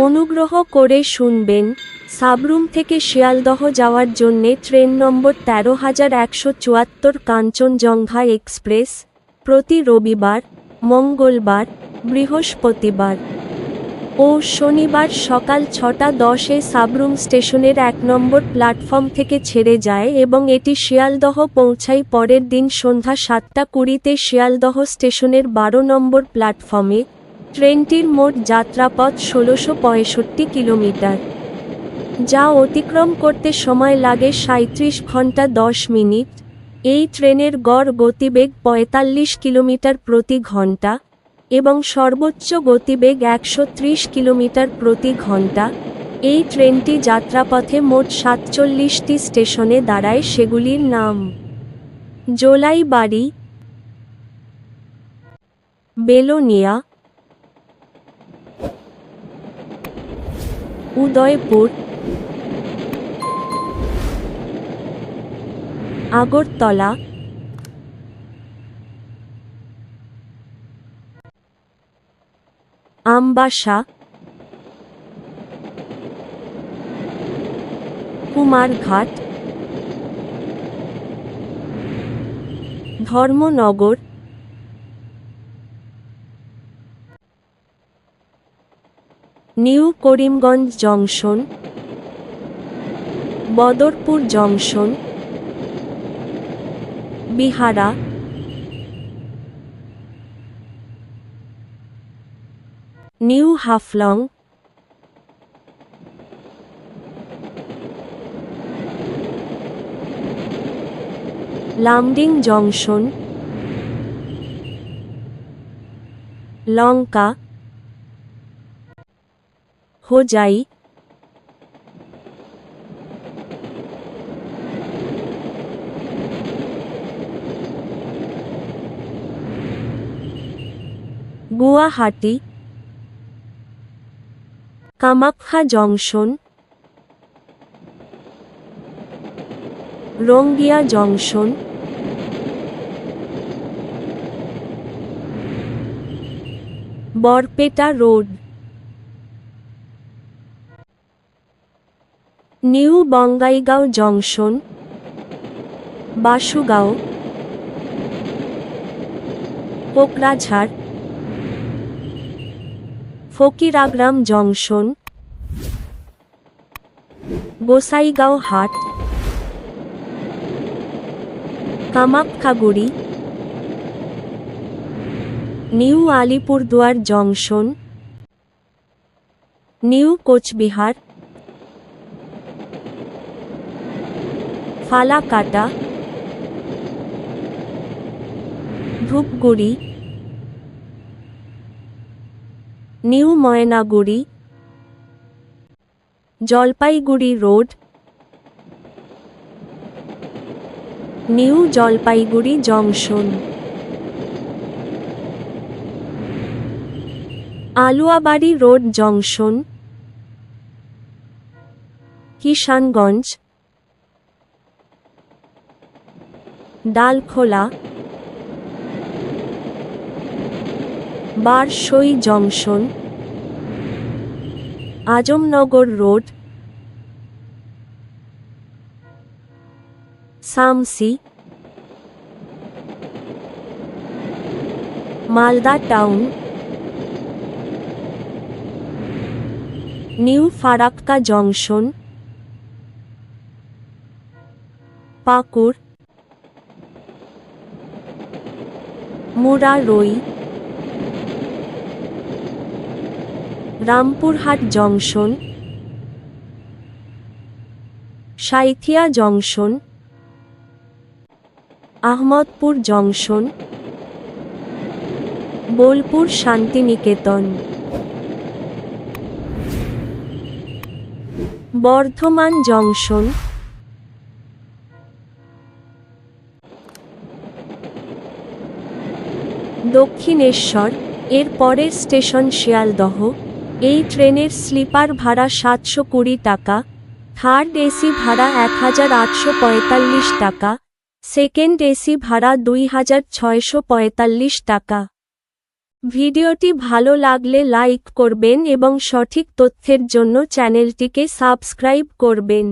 অনুগ্রহ করে শুনবেন, সাবরুম থেকে শিয়ালদহ যাওয়ার জন্যে ট্রেন নম্বর ১৩,১৭৪ কাঞ্চনজঙ্ঘা এক্সপ্রেস, প্রতি রবিবার, মঙ্গলবার, বৃহস্পতিবার ও শনিবার সকাল ৬:১০-এ সাবরুম স্টেশনের ১ নম্বর প্ল্যাটফর্ম থেকে ছেড়ে যায় এবং এটি শিয়ালদহ পৌঁছায় পরের দিন সন্ধ্যা ৭:২০-তে শিয়ালদহ স্টেশনের ১২ নম্বর প্ল্যাটফর্মে। ট্রেনটির মোট যাত্রাপথ ১৬৬৫ কিলোমিটার, যা অতিক্রম করতে সময় লাগে ৩৭ ঘন্টা ১০ মিনিট। এই ট্রেনের গড় গতিবেগ ৪৫ কিলোমিটার প্রতি ঘন্টা এবং সর্বোচ্চ গতিবেগ ১৩০ কিলোমিটার প্রতি ঘন্টা। এই ট্রেনটি যাত্রাপথে মোট ৪৭টি স্টেশনে দাঁড়ায়, সেগুলির নাম: Jolaibari, Belonia, Udaipur, Agartala, Ambassa, Kumarghat, Dharmanagar, new Karimganj junction, Badarpur junction, Bihara, new Haflong, Lumding junction, Lanka, Hojai, Guwahati, Kamakhya junction, Rangiya junction, Barpeta road, new Bongaigaon junction, Basugaon, Kokrajhar, Fakiragram junction, Gossaigaon Hat, Kamakhyaguri, new Alipurduar junction, new Coochbehar, Falakata, Dhupguri, new Mainaguri, Jalpaiguri road, new Jalpaiguri junction, Aluabari road junction, Kishanganj, Dalkhola, Barsoi junction, Azamnagar road, Samsi, Malda town, new Farakka junction, পাকুড়, Murarai, Rampurhat junction, Sainthia junction, Ahmadpur junction, Bolpur Shantiniketan, Bardhaman junction, Dakshineswar. এর পরের স্টেশন শিয়ালদহ। এই ট্রেনের স্লিপার ভাড়া ৭২০ টাকা, third AC ভাড়া ১,৮৪৫ টাকা, second AC ভাড়া ২,৬৪৫ টাকা। ভিডিওটি ভালো লাগলে লাইক করবেন এবং সঠিক তথ্যের জন্য চ্যানেলটিকে সাবস্ক্রাইব করবেন।